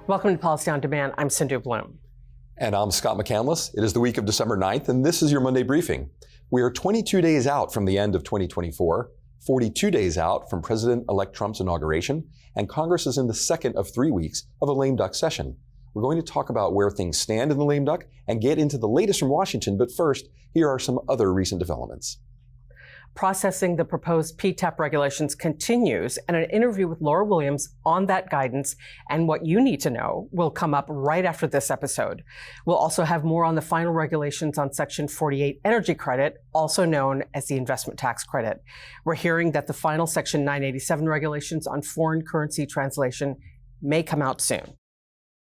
Welcome to Policy on Demand. I'm Sindhu Blume. And I'm Scott McCandless. It is the week of December 9th, and this is your Monday briefing. We are 22 days out from the end of 2024, 42 days out from President-elect Trump's inauguration, and Congress is in the second of 3 weeks of a lame duck session. We're going to talk about where things stand in the lame duck and get into the latest from Washington, but first, here are some other recent developments. Processing the proposed PTAP regulations continues, and an interview with Laura Williams on that guidance and what you need to know will come up right after this episode. We'll also have more on the final regulations on Section 48 energy credit, also known as the investment tax credit. We're hearing that the final Section 987 regulations on foreign currency translation may come out soon.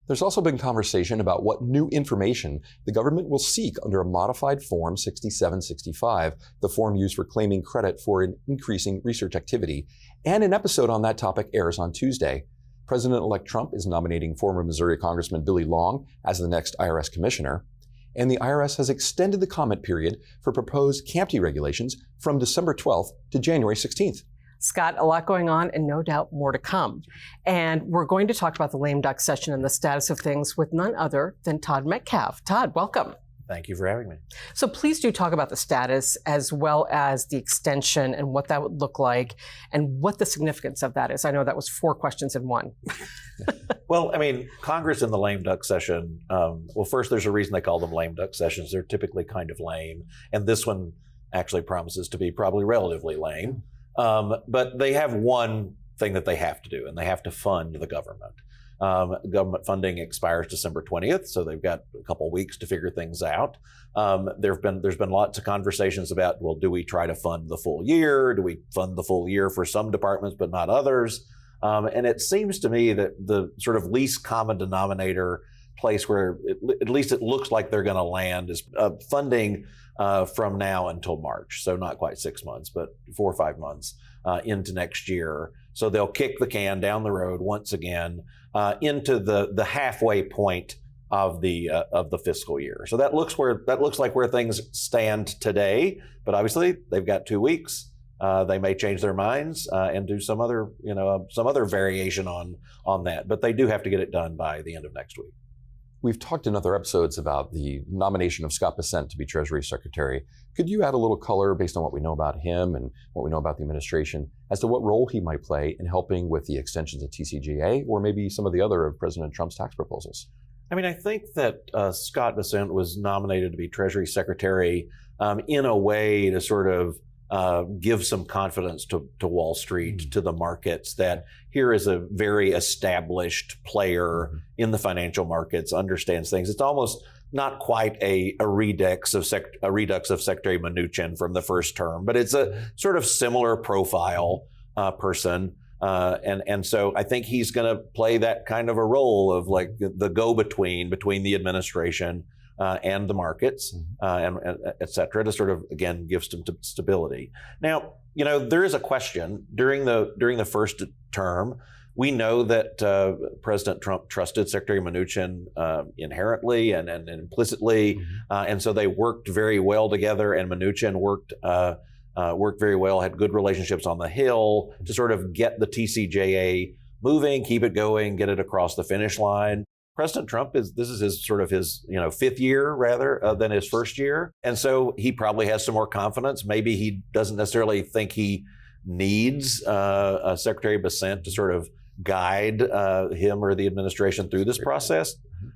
There's also been conversation about what new information the government will seek under a modified Form 6765, the form used for claiming credit for an increasing research activity. And an episode on that topic airs on Tuesday. President-elect Trump is nominating former Missouri Congressman Billy Long as the next IRS commissioner. And the IRS has extended the comment period for proposed CAMT regulations from December 12th to January 16th. Scott, a lot going on and no doubt more to come. And we're going to talk about the lame duck session and the status of things with none other than Todd Metcalf. Todd, welcome. Thank you for having me. So please do talk about the status as well as the extension and what that would look like and what the significance of that is. I know that was 4 questions in one. Well, I mean, Congress in the lame duck session, well, first, there's a reason they call them lame duck sessions. They're typically kind of lame. And this one actually promises to be probably relatively lame. But they have one thing that they have to do, and they have to fund the government. Government funding expires December 20th, so they've got a couple weeks to figure things out. There's been lots of conversations about, well, do we try to fund the full year? Do we fund the full year for some departments but not others? And it seems to me that the sort of least common denominator place where at least it looks like they're going to land is funding from now until March. So not quite 6 months, but 4 or 5 months into next year. So they'll kick the can down the road once again into the halfway point of the fiscal year. So that looks like where things stand today. But obviously they've got 2 weeks. They may change their minds and do some other variation on that. But they do have to get it done by the end of next week. We've talked in other episodes about the nomination of Scott Bessent to be Treasury Secretary. Could you add a little color based on what we know about him and what we know about the administration as to what role he might play in helping with the extensions of TCJA or maybe some of the other of President Trump's tax proposals? I mean, I think that Scott Bessent was nominated to be Treasury Secretary in a way to sort of give some confidence to Wall Street, to the markets, that here is a very established player in the financial markets, understands things. It's almost not quite a redux of Secretary Mnuchin from the first term, but it's a sort of similar profile person. And so I think he's going to play that kind of a role of like the go-between between the administration and the markets, and et cetera, to sort of, again, give some stability. Now, there is a question during the first term. We know that President Trump trusted Secretary Mnuchin inherently and implicitly, and so they worked very well together. And Mnuchin worked very well, had good relationships on the Hill to sort of get the TCJA moving, keep it going, get it across the finish line. President Trump this is his 5th year rather than his first year. And so he probably has some more confidence. Maybe he doesn't necessarily think he needs Secretary Bessent to sort of guide him or the administration through this process.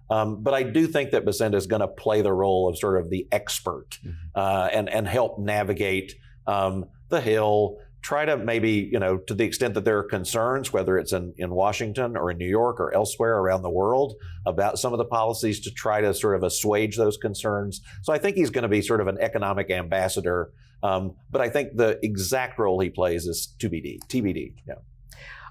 But I do think that Bessent is going to play the role of sort of the expert and help navigate the Hill, try to maybe, to the extent that there are concerns, whether it's in Washington or in New York or elsewhere around the world about some of the policies, to try to sort of assuage those concerns. So I think he's going to be sort of an economic ambassador. But I think the exact role he plays is TBD. Yeah.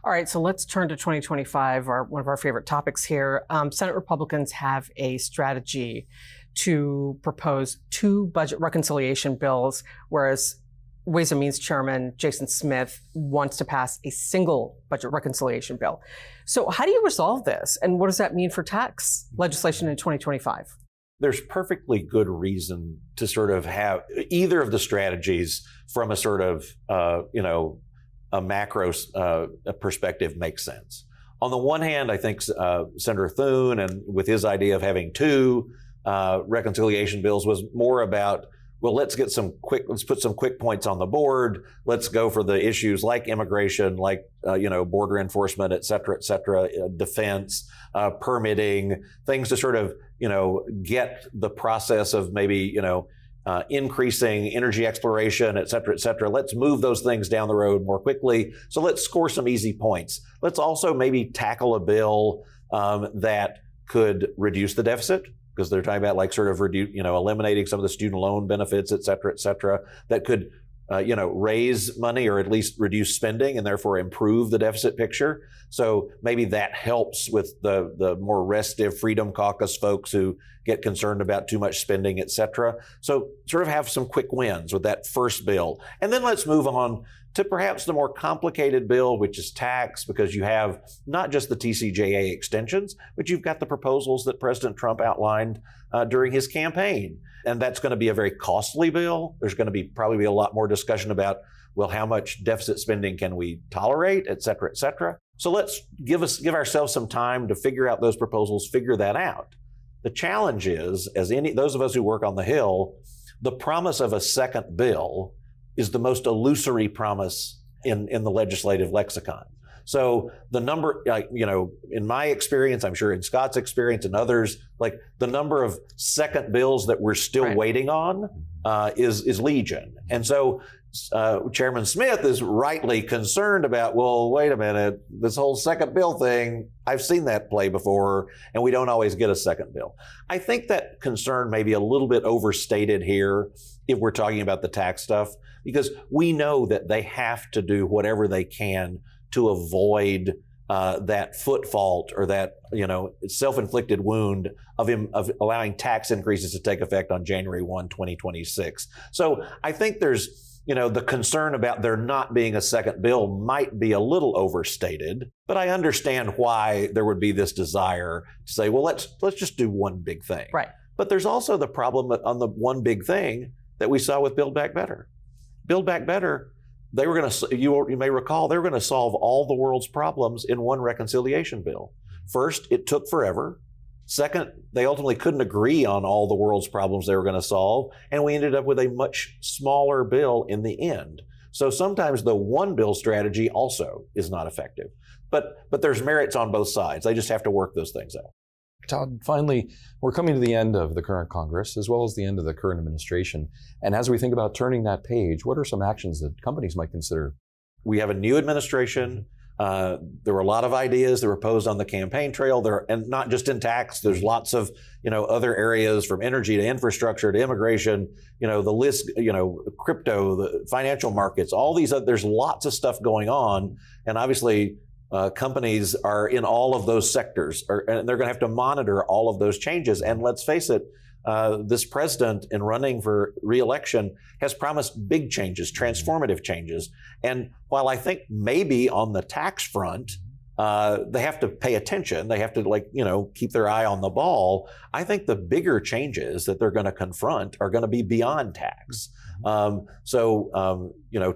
All right, so let's turn to 2025, one of our favorite topics here. Senate Republicans have a strategy to propose 2 budget reconciliation bills, whereas Ways and Means Chairman Jason Smith wants to pass a single budget reconciliation bill. So how do you resolve this? And what does that mean for tax legislation in 2025? there's perfectly good reason to sort of have either of the strategies from a sort of, a macro perspective makes sense. On the one hand, I think Senator Thune, and with his idea of having two reconciliation bills, was more about, well, let's put some quick points on the board. Let's go for the issues like immigration, like border enforcement, et cetera, defense, permitting, things to sort of get the process of maybe increasing energy exploration, et cetera. Let's move those things down the road more quickly. So let's score some easy points. Let's also maybe tackle a bill that could reduce the deficit, because they're talking about like sort of eliminating some of the student loan benefits, et cetera, that could raise money or at least reduce spending and therefore improve the deficit picture. So maybe that helps with the more restive Freedom Caucus folks who get concerned about too much spending, et cetera. So sort of have some quick wins with that first bill. And then let's move on to perhaps the more complicated bill, which is tax, because you have not just the TCJA extensions, but you've got the proposals that President Trump outlined during his campaign. And that's going to be a very costly bill. There's going to probably be a lot more discussion about, well, how much deficit spending can we tolerate, et cetera, et cetera. So let's give ourselves some time to figure out those proposals, figure that out. The challenge is, those of us who work on the Hill, the promise of a second bill is the most illusory promise in the legislative lexicon. So the number, in my experience, I'm sure in Scott's experience and others, like the number of second bills that we're still waiting on is legion. And so Chairman Smith is rightly concerned about, well, wait a minute, this whole second bill thing, I've seen that play before, and we don't always get a second bill. I think that concern may be a little bit overstated here if we're talking about the tax stuff, because we know that they have to do whatever they can to avoid that foot fault or that self-inflicted wound of allowing tax increases to take effect on January 1, 2026. So I think there's the concern about there not being a second bill might be a little overstated, but I understand why there would be this desire to say, well, let's just do one big thing. Right. But there's also the problem on the one big thing that we saw with Build Back Better. Build Back Better, they were going to, you may recall, they were going to solve all the world's problems in one reconciliation bill. First, it took forever. Second, they ultimately couldn't agree on all the world's problems they were going to solve, and we ended up with a much smaller bill in the end. So sometimes the one bill strategy also is not effective. But there's merits on both sides. They just have to work those things out. Todd, finally, we're coming to the end of the current Congress, as well as the end of the current administration. And as we think about turning that page, what are some actions that companies might consider? We have a new administration. There were a lot of ideas that were posed on the campaign trail there, and not just in tax. There's lots of, other areas from energy to infrastructure to immigration, the list, crypto, the financial markets, all these, there's lots of stuff going on. And obviously, companies are in all of those sectors, and they're going to have to monitor all of those changes. And let's face it, this president, in running for re-election, has promised big changes, transformative changes. And while I think maybe on the tax front, they have to pay attention, they have to keep their eye on the ball, I think the bigger changes that they're going to confront are going to be beyond tax.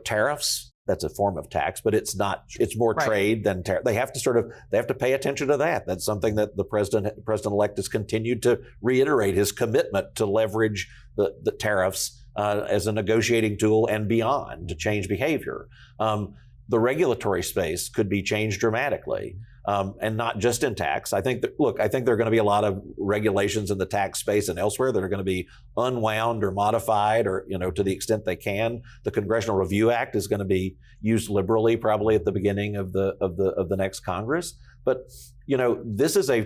Tariffs, that's a form of tax, but it's not. It's more trade than tariff. They have to pay attention to that. That's something that the president-elect has continued to reiterate, his commitment to leverage the tariffs as a negotiating tool and beyond to change behavior. The regulatory space could be changed dramatically, and not just in tax. I think there are going to be a lot of regulations in the tax space and elsewhere that are going to be unwound or modified, or to the extent they can. The Congressional Review Act is going to be used liberally, probably at the beginning of the next Congress. But this is a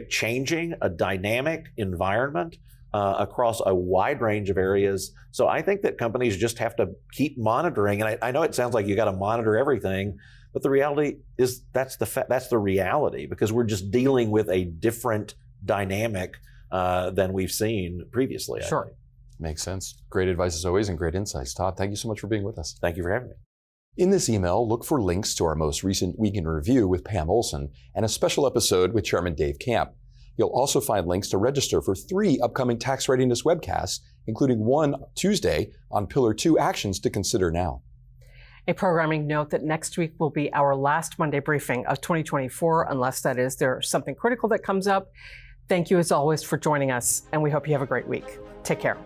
dynamic environment across a wide range of areas. So I think that companies just have to keep monitoring. And I know it sounds like you got to monitor everything, but the reality is that's the reality, because we're just dealing with a different dynamic than we've seen previously. Sure. Makes sense. Great advice as always, and great insights. Todd, thank you so much for being with us. Thank you for having me. In this email, look for links to our most recent Week in Review with Pam Olson and a special episode with Chairman Dave Camp. You'll also find links to register for 3 upcoming tax readiness webcasts, including one Tuesday on Pillar 2 actions to consider now. A programming note that next week will be our last Monday briefing of 2024, unless that is there's something critical that comes up. Thank you as always for joining us, and we hope you have a great week. Take care.